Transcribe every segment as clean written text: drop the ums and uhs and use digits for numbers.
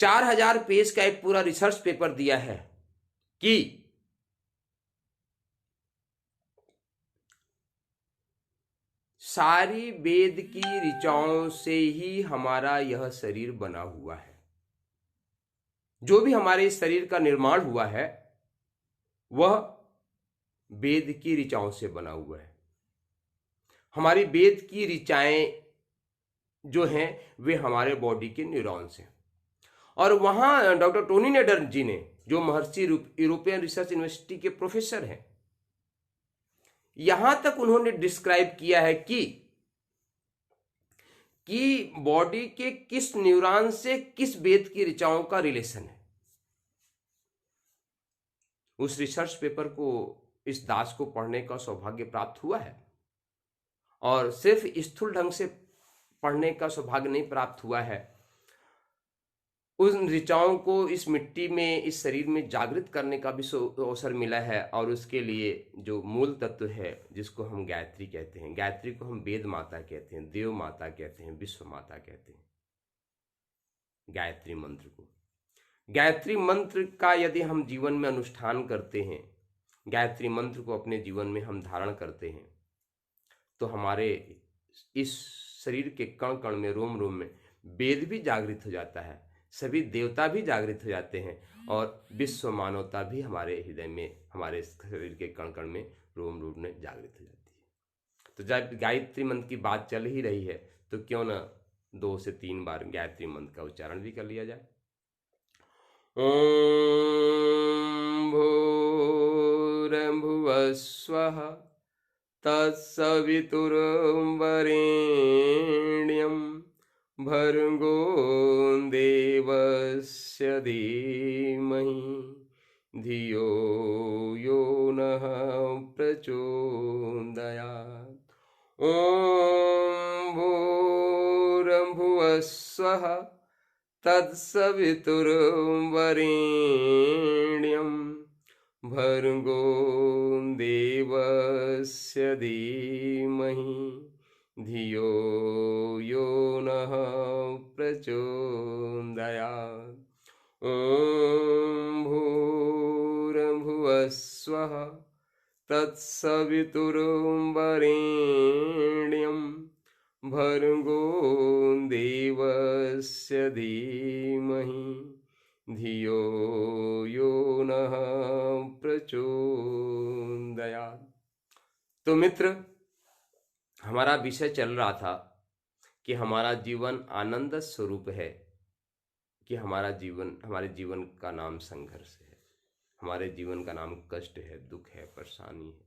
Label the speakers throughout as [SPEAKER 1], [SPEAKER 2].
[SPEAKER 1] 4000 page का एक पूरा रिसर्च पेपर दिया है कि सारी वेद की ऋचाओं से ही हमारा यह शरीर बना हुआ है। जो भी हमारे इस शरीर का निर्माण हुआ है वह वेद की ऋचाओं से बना हुआ है। हमारी वेद की ऋचाएं जो हैं वे हमारे बॉडी के न्यूरॉन्स हैं। और वहां डॉक्टर टोनी नेडर जी ने, जो महर्षि यूरोपियन रिसर्च यूनिवर्सिटी के प्रोफेसर हैं, यहां तक उन्होंने डिस्क्राइब किया है कि बॉडी के किस न्यूरॉन से किस वेद की ऋचाओं का रिलेशन है। उस रिसर्च पेपर को, इस दास को पढ़ने का सौभाग्य प्राप्त हुआ है। और सिर्फ स्थूल ढंग से पढ़ने का सौभाग्य नहीं प्राप्त हुआ है, उन ऋचाओं को इस मिट्टी में, इस शरीर में जागृत करने का भी अवसर मिला है। और उसके लिए जो मूल तत्व है जिसको हम गायत्री कहते हैं, गायत्री को हम वेद माता कहते हैं, देव माता कहते हैं, विश्व माता कहते हैं। गायत्री मंत्र को, गायत्री मंत्र का यदि हम जीवन में अनुष्ठान करते हैं, गायत्री मंत्र को अपने जीवन में हम धारण करते हैं, तो हमारे इस शरीर के कण कण में, रोम रोम में वेद भी जागृत हो जाता है, सभी देवता भी जागृत हो जाते हैं, और विश्व मानवता भी हमारे हृदय में, हमारे शरीर के कण कण में, रोम रोम में जागृत हो जाती है। तो जब गायत्री मंत्र की बात चल ही रही है तो क्यों ना 2 से 3 बार गायत्री मंत्र का उच्चारण भी कर लिया जाए। ओम भूर्भुवस्वः तत्सवितुर्वरेण्यं भर्गो देवस्य धीमहि धियो यो नः प्रचोदयात्। ओम भूर्भुवस्वः तत्सवितुर्वरेण्यं भर्गो देवस्य धीमहि धियो यो नः प्रचोदयात्। ओम भूर्भुवस्वः तत्सवितुर्वरेण्यं भर्गो देवस्य धीमहि धियो यो नः प्रचोदयात्। तो मित्र, हमारा विषय चल रहा था कि हमारा जीवन आनंद स्वरूप है, कि हमारे जीवन का नाम संघर्ष है, हमारे जीवन का नाम कष्ट है, दुख है, परेशानी है।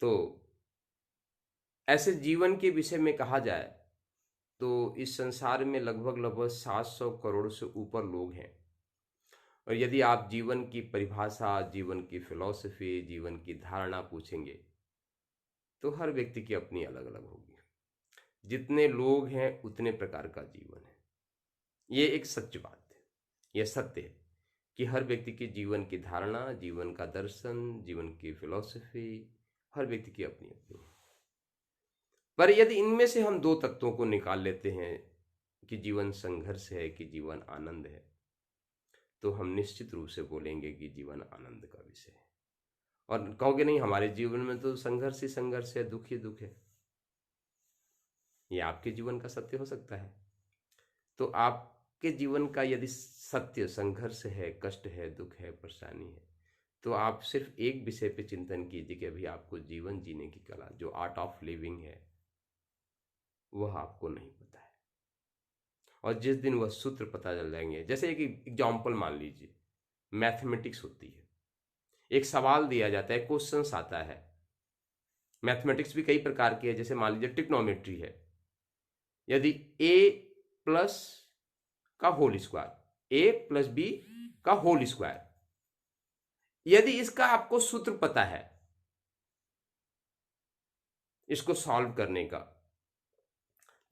[SPEAKER 1] तो ऐसे जीवन के विषय में कहा जाए तो इस संसार में लगभग 700 करोड़ से ऊपर लोग हैं। और यदि आप जीवन की परिभाषा, जीवन की फिलॉसफी, जीवन की धारणा पूछेंगे तो हर व्यक्ति की अपनी अलग अलग होगी। जितने लोग हैं उतने प्रकार का जीवन है। ये एक सच्ची बात है, यह सत्य है कि हर व्यक्ति की जीवन की धारणा, जीवन का दर्शन, जीवन की फिलॉसफी हर व्यक्ति की अपनी अपनी है। पर यदि इनमें से हम 2 तत्वों को निकाल लेते हैं कि जीवन संघर्ष है कि जीवन आनंद है, तो हम निश्चित रूप से बोलेंगे कि जीवन आनंद का विषय है। और कहोगे नहीं, हमारे जीवन में तो संघर्ष ही संघर्ष है, दुख ही दुख है। ये आपके जीवन का सत्य हो सकता है। तो आपके जीवन का यदि सत्य संघर्ष है, कष्ट है, दुख है, परेशानी है, तो आप सिर्फ एक विषय पे चिंतन कीजिए कि अभी आपको जीवन जीने की कला, जो आर्ट ऑफ लिविंग है, वह आपको नहीं पता है। और जिस दिन वह सूत्र पता चल जाएंगे, जैसे एक एग्जाम्पल मान लीजिए, मैथमेटिक्स होती है, एक सवाल दिया जाता है, क्वेश्चंस आता है। मैथमेटिक्स भी कई प्रकार की है, जैसे मान लीजिए ट्रिग्नोमेट्री है। यदि a प्लस का whole square, a plus b का होल स्क्वायर, यदि इसका आपको सूत्र पता है इसको सॉल्व करने का,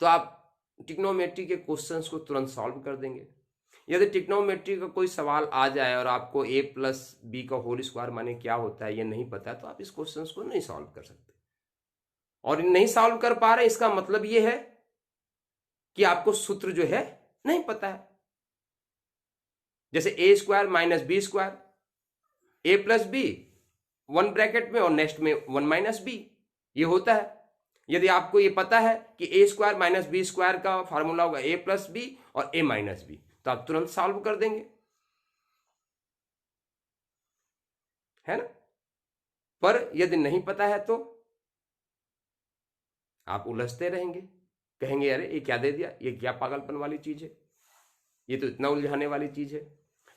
[SPEAKER 1] तो आप ट्रिग्नोमेट्री के क्वेश्चंस को तुरंत सॉल्व कर देंगे। यदि ट्रिग्नोमेट्री का कोई सवाल आ जाए और आपको a प्लस बी का होल स्क्वायर माने क्या होता है ये नहीं पता, तो आप इस क्वेश्चंस को नहीं सॉल्व कर सकते। और नहीं सॉल्व कर पा रहे, इसका मतलब ये है कि आपको सूत्र जो है नहीं पता है। जैसे ए स्क्वायर माइनस बी स्क्वायर, ए प्लस बी वन ब्रैकेट में और नेक्स्ट में वन माइनस बी, ये होता है। यदि आपको ये पता है कि ए स्क्वायर माइनस बी स्क्वायर का फॉर्मूला होगा ए प्लस बी और ए माइनस बी, तो आप तुरंत सॉल्व कर देंगे, है ना। पर यदि नहीं पता है तो आप उलझते रहेंगे, कहेंगे अरे ये क्या दे दिया, ये क्या पागलपन वाली चीज है, ये तो इतना उलझाने वाली चीज है।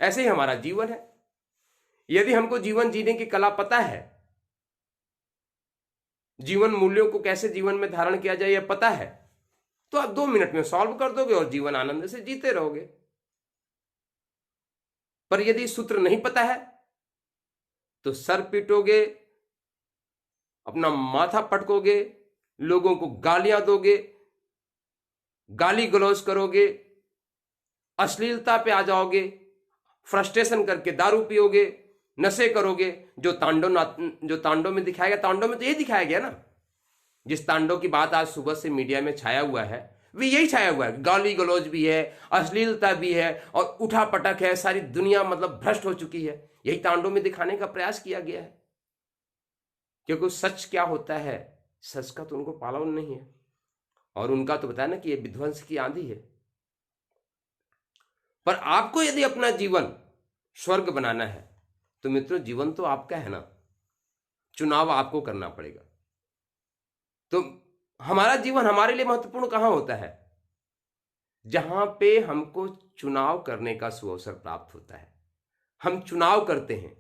[SPEAKER 1] ऐसे ही हमारा जीवन है। यदि हमको जीवन जीने की कला पता है, जीवन मूल्यों को कैसे जीवन में धारण किया जाए यह पता है, तो आप 2 मिनट में सॉल्व कर दोगे और जीवन आनंद से जीते रहोगे। पर यदि सूत्र नहीं पता है तो सर पीटोगे, अपना माथा पटकोगे, लोगों को गालियां दोगे, गाली गलौज करोगे, अश्लीलता पे आ जाओगे, फ्रस्ट्रेशन करके दारू पियोगे, नशे करोगे। जो तांडव में दिखाया गया, तांडव में तो यही दिखाया गया ना। जिस तांडव की बात आज सुबह से मीडिया में छाया हुआ है, वे यही छाया हुआ है। गाली गलौज भी है, अश्लीलता भी है और उठा पटक है। सारी दुनिया मतलब भ्रष्ट हो चुकी है। यही तांडव में दिखाने का प्रयास किया गया है। क्योंकि सच क्या होता है, सच का तो उनको पालन नहीं है। और उनका तो बताया ना कि ये विध्वंस की आंधी है। पर आपको यदि अपना जीवन स्वर्ग बनाना है तो मित्रों, जीवन तो आपका है ना, चुनाव आपको करना पड़ेगा। तो हमारा जीवन हमारे लिए महत्वपूर्ण कहां होता है? जहां पे हमको चुनाव करने का सुअवसर प्राप्त होता है, हम चुनाव करते हैं।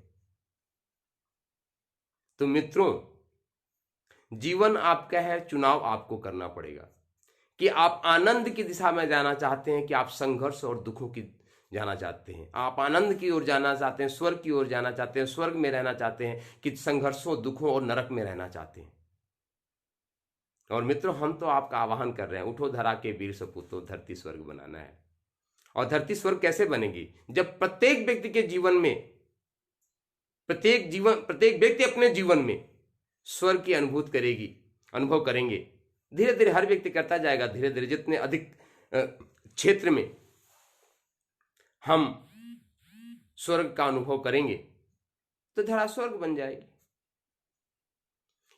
[SPEAKER 1] तो मित्रों, जीवन आपका है, चुनाव आपको करना पड़ेगा कि आप आनंद की दिशा में जाना चाहते हैं कि आप संघर्ष और दुखों की जाना चाहते हैं। आप आनंद की ओर जाना चाहते हैं, स्वर्ग की ओर जाना चाहते हैं, स्वर्ग में रहना चाहते हैं कि संघर्षों, दुखों और नरक में रहना चाहते हैं। और मित्रों, हम तो आपका आह्वान कर रहे हैं, उठो धरा के वीर सपूतो, धरती स्वर्ग बनाना है। और धरती स्वर्ग कैसे बनेगी? जब प्रत्येक व्यक्ति के जीवन में, प्रत्येक व्यक्ति अपने जीवन में स्वर्ग की अनुभव करेंगे। धीरे धीरे हर व्यक्ति करता जाएगा। धीरे धीरे जितने अधिक क्षेत्र में हम स्वर्ग का अनुभव करेंगे तो धरा स्वर्ग बन जाएगी।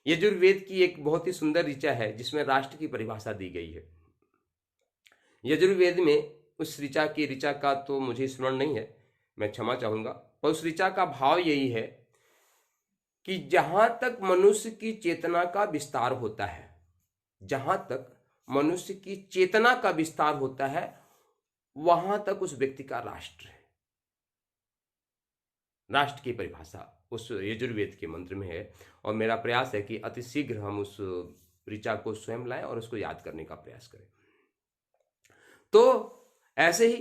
[SPEAKER 1] यजुर्वेद की एक बहुत ही सुंदर ऋचा है जिसमें राष्ट्र की परिभाषा दी गई है। यजुर्वेद में उस ऋचा का तो मुझे स्मरण नहीं है, मैं क्षमा चाहूंगा, पर उस ऋचा का भाव यही है कि जहां तक मनुष्य की चेतना का विस्तार होता है, जहां तक मनुष्य की चेतना का विस्तार होता है, वहां तक उस व्यक्ति का राष्ट्र है। राष्ट्र की परिभाषा उस यजुर्वेद के मंत्र में है। और मेरा प्रयास है कि अति शीघ्र हम उस ऋचा को स्वयं लाएं और उसको याद करने का प्रयास करें। तो ऐसे ही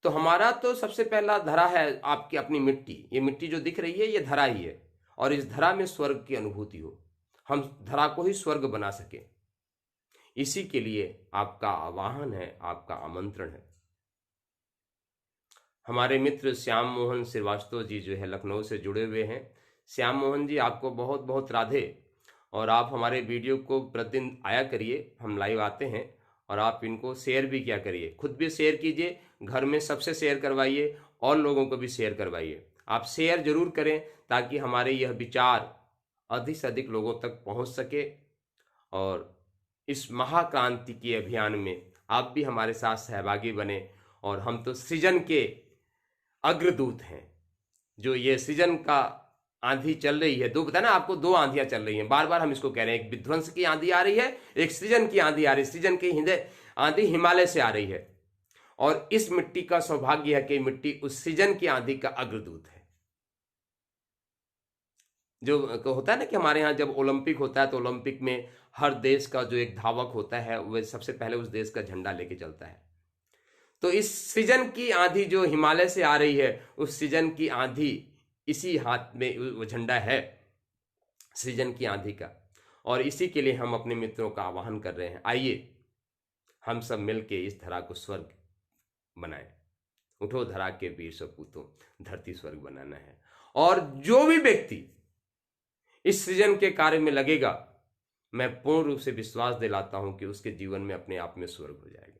[SPEAKER 1] तो हमारा तो सबसे पहला धरा है आपकी अपनी मिट्टी। ये मिट्टी जो दिख रही है ये धरा ही है, और इस धरा में स्वर्ग की अनुभूति हो, हम धरा को ही स्वर्ग बना सके, इसी के लिए आपका आह्वान है, आपका आमंत्रण है। हमारे मित्र श्याम मोहन श्रीवास्तव जी जो है लखनऊ से जुड़े हुए हैं। श्याम मोहन जी, आपको बहुत बहुत राधे। और आप हमारे वीडियो को प्रतिदिन आया करिए, हम लाइव आते हैं, और आप इनको शेयर भी किया करिए। खुद भी शेयर कीजिए, घर में सबसे शेयर करवाइए और लोगों को भी शेयर करवाइए। आप शेयर जरूर करें ताकि हमारे यह विचार अधिक से अधिक लोगों तक पहुंच सके। और इस महाक्रांति के अभियान में आप भी हमारे साथ सहभागी बने। और हम तो सृजन के अग्रदूत हैं। जो ये सृजन का आंधी चल रही है, दो बताया ना आपको, दो आंधियां चल रही हैं, बार बार हम इसको कह रहे हैं। एक विध्वंस की आंधी आ रही है, एक सृजन की आंधी आ रही है। सृजन की आंधी हिमालय से आ रही है, और इस मिट्टी का सौभाग्य है कि मिट्टी उस सृजन की आंधी का अग्रदूत है। जो होता है ना कि हमारे यहाँ जब ओलंपिक होता है तो ओलंपिक में हर देश का जो एक धावक होता है वह सबसे पहले उस देश का झंडा लेके चलता है। तो इस सृजन की आंधी जो हिमालय से आ रही है, उस सृजन की आंधी इसी हाथ में वो झंडा है, सृजन की आंधी का। और इसी के लिए हम अपने मित्रों का आह्वान कर रहे हैं, आइए हम सब मिलके इस धरा को स्वर्ग बनाएं। उठो धरा के वीर सपूतों, धरती स्वर्ग बनाना है। और जो भी व्यक्ति इस सृजन के कार्य में लगेगा, मैं पूर्ण रूप से विश्वास दिलाता हूं कि उसके जीवन में अपने आप में स्वर्ग हो जाएगा।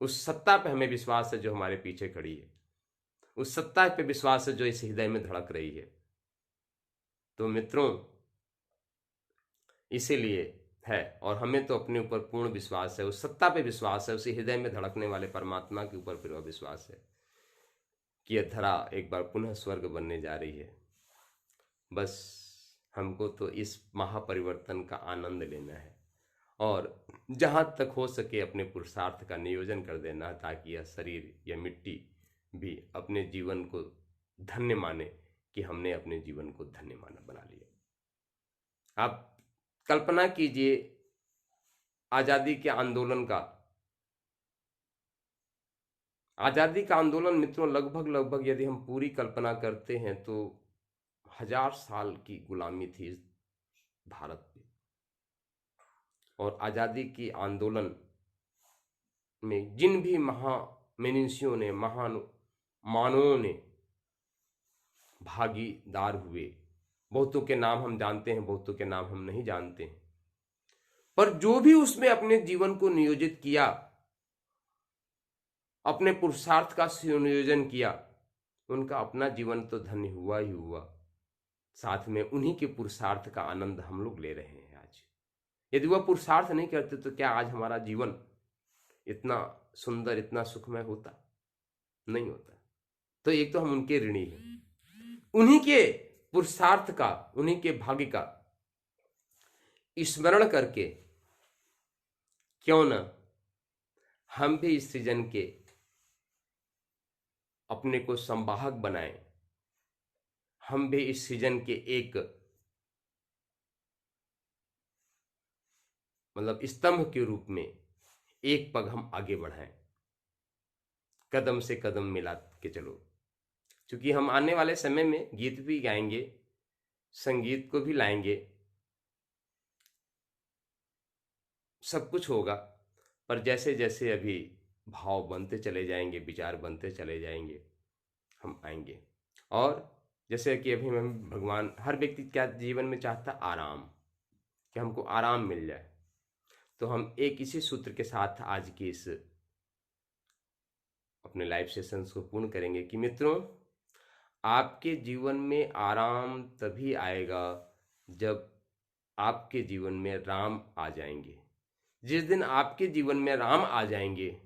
[SPEAKER 1] उस सत्ता पे हमें विश्वास है जो हमारे पीछे खड़ी है, उस सत्ता पे विश्वास है जो इस हृदय में धड़क रही है। तो मित्रों, इसीलिए है, और हमें तो अपने ऊपर पूर्ण विश्वास है, उस सत्ता पे विश्वास है, उसी हृदय में धड़कने वाले परमात्मा के ऊपर पूरा विश्वास है कि यह धरा एक बार पुनः स्वर्ग बनने जा रही है। बस हमको तो इस महापरिवर्तन का आनंद लेना है और जहाँ तक हो सके अपने पुरुषार्थ का नियोजन कर देना है, ताकि यह शरीर, यह मिट्टी भी अपने जीवन को धन्य माने कि हमने अपने जीवन को धन्य माना बना लिया। आप कल्पना कीजिए आज़ादी के आंदोलन का। आज़ादी का आंदोलन मित्रों लगभग यदि हम पूरी कल्पना करते हैं तो 1000 साल की गुलामी थी इस भारत में। और आज़ादी की आंदोलन में जिन भी महामनीषियों ने, महान मानवों ने भागीदार हुए, बहुतों के नाम हम जानते हैं, बहुतों के नाम हम नहीं जानते हैं, पर जो भी उसमें अपने जीवन को नियोजित किया, अपने पुरुषार्थ का सुनियोजन किया, उनका अपना जीवन तो धन्य हुआ ही हुआ, साथ में उन्हीं के पुरुषार्थ का आनंद हम लोग ले रहे हैं आज। यदि वह पुरुषार्थ नहीं करते तो क्या आज हमारा जीवन इतना सुंदर, इतना सुखमय होता? नहीं होता। तो एक तो हम उनके ऋणी हैं, उन्हीं के पुरुषार्थ का, उन्हीं के भाग्य का स्मरण करके क्यों न हम भी इस सृजन के अपने को संवाहक बनाएं, हम भी इस सृजन के एक स्तंभ के रूप में एक पग हम आगे बढ़ाएं, कदम से कदम मिला के चलो। क्योंकि हम आने वाले समय में गीत भी गाएंगे, संगीत को भी लाएंगे, सब कुछ होगा, पर जैसे जैसे अभी भाव बनते चले जाएंगे, विचार बनते चले जाएंगे, हम आएंगे। और जैसे कि अभी हम भगवान, हर व्यक्ति क्या जीवन में चाहता? आराम, कि हमको आराम मिल जाए। तो हम एक इसी सूत्र के साथ आज की इस अपने लाइव सेशंस को पूर्ण करेंगे कि मित्रों, आपके जीवन में आराम तभी आएगा जब आपके जीवन में राम आ जाएंगे। जिस दिन आपके जीवन में राम आ जाएंगे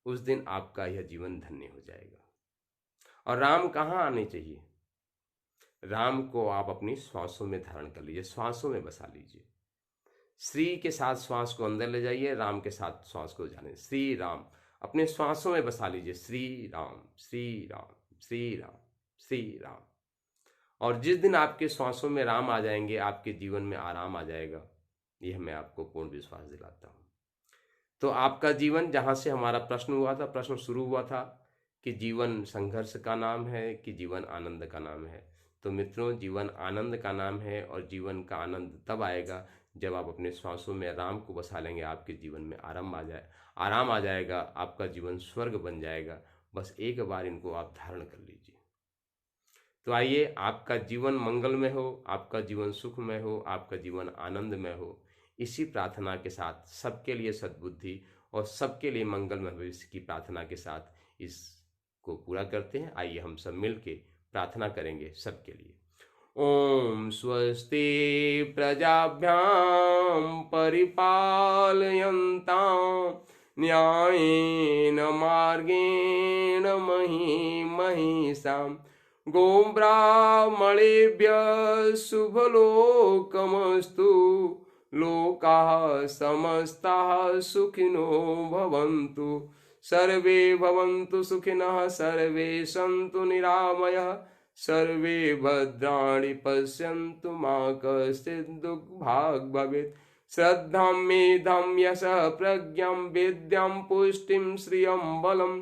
[SPEAKER 1] उस दिन आपका यह जीवन धन्य हो जाएगा। और राम कहाँ आने चाहिए? राम को आप अपनी श्वासों में धारण कर लीजिए, श्वासों में बसा लीजिए। श्री के साथ श्वास को अंदर ले जाइए, राम के साथ श्वास को जाने, श्री राम अपने श्वासों में बसा लीजिए। श्री राम, श्री राम, श्री राम, श्री राम। और जिस दिन आपके श्वासों में राम आ जाएंगे, आपके जीवन में आराम आ जाएगा, यह मैं आपको पूर्ण विश्वास दिलाता हूँ। तो आपका जीवन, जहाँ से हमारा प्रश्न हुआ था, प्रश्न शुरू हुआ था कि जीवन संघर्ष का नाम है कि जीवन आनंद का नाम है। तो मित्रों, जीवन आनंद का नाम है, और जीवन का आनंद तब आएगा जब आप अपने श्वासों में राम को बसा लेंगे। आपके जीवन में आराम आ जाएगा, आपका जीवन स्वर्ग बन जाएगा। बस एक बार इनको आप धारण कर लीजिए। तो आइए, आपका जीवन मंगलमय हो, आपका जीवन सुखमय हो, आपका जीवन आनंदमय हो। इसी प्रार्थना के साथ, सबके लिए सद्बुद्धि और सबके लिए मंगलमय भविष्य की प्रार्थना के साथ इसको पूरा करते हैं। आइए हम सब मिल के प्रार्थना करेंगे सबके लिए। ओम स्वस्ति प्रजाभ्याम परिपालयन्तां न्यायेन मार्गेण महिषाम् गोब्राह्मणेभ्यः शुभलोकमस्तु। लोकाः समस्ताः सुखिनो भवन्तु। सर्वे भवन्तु सुखिनः, सर्वे सन्तु निरामयाः, सर्वे भद्राणि पश्यन्तु मा कश्चित् दुःखभाग् भवेत्। श्रद्धां मेधां यशः प्रज्ञां विद्यां पुष्टिं श्रियं बलं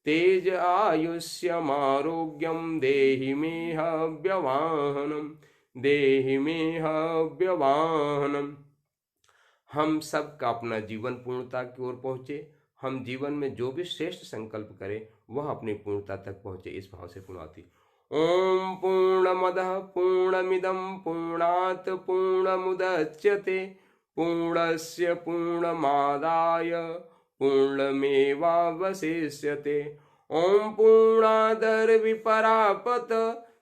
[SPEAKER 1] तेज आयुष्यमारोग्यं देहि मे हव्यवाहनं, देहि मे हव्यवाहनं। हम सब का अपना जीवन पूर्णता की ओर पहुँचे। हम जीवन में जो भी श्रेष्ठ संकल्प करें वह अपनी पूर्णता तक पहुँचे, इस भाव से पूर्णाहुति। ओम पूर्णमदः पूर्णमिदं पूर्णात् पूर्णमुदच्यते पूर्णस्य पूर्णमादाय पूर्णमेवावशिष्यते। ॐ पूर्णादर्विपरापत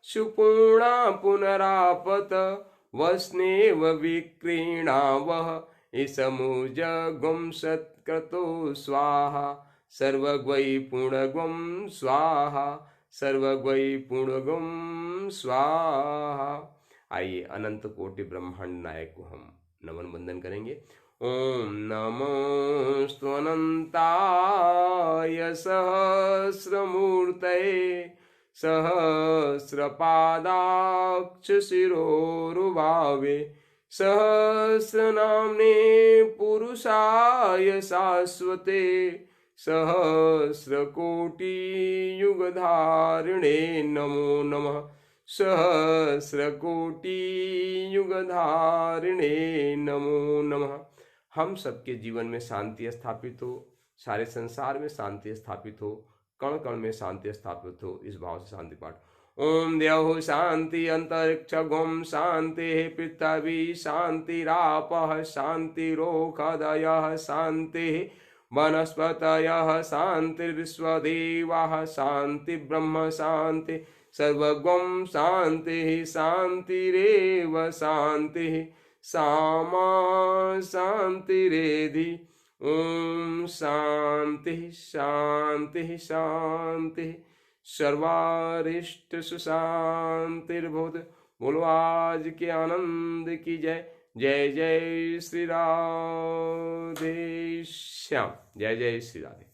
[SPEAKER 1] सुपूर्णा पुनरापत वस्नेव विक्रीणावः इसमुजगुं सत्क्रतो स्वाहा सर्वग्वै पूर्णगुं स्वाहा सर्वग्वै पूर्णगुं स्वाहा। आइए अनंत कोटि ब्रह्मांड नायक को हम नमन वंदन करेंगे। ओम नमोस्तु अनंताय सहस्रमूर्तये सहस्रपादाक्ष शिरोरुभावे सहस्रनाम्ने पुरुषाय शाश्वते सहस्रकोटियुगधारिणे नमो नमः सहस्रकोटियुगधारिणे नमो नमः। हम सबके जीवन में शांति स्थापित हो, सारे संसार में शांति स्थापित हो, कण कण में शांति स्थापित हो, इस भाव से शांति पाठ। ओम द्यौः शांति अंतरिक्षगुं शांति पृथ्वी शांतिरापः शांतिरोषधयः शांति वनस्पतयः शांतिर्विश्वदेवाः शांति ब्रह्म शांति सर्वगुं शांति शांतिरेव शांति सामा शांतिरेधि। ओम शांति शांति शांति सर्वारिष्ट सुशांतिर्भूत। बोलो आज के आनंद की जय। जय जय श्री राधे श्याम। जय जय श्री राधे।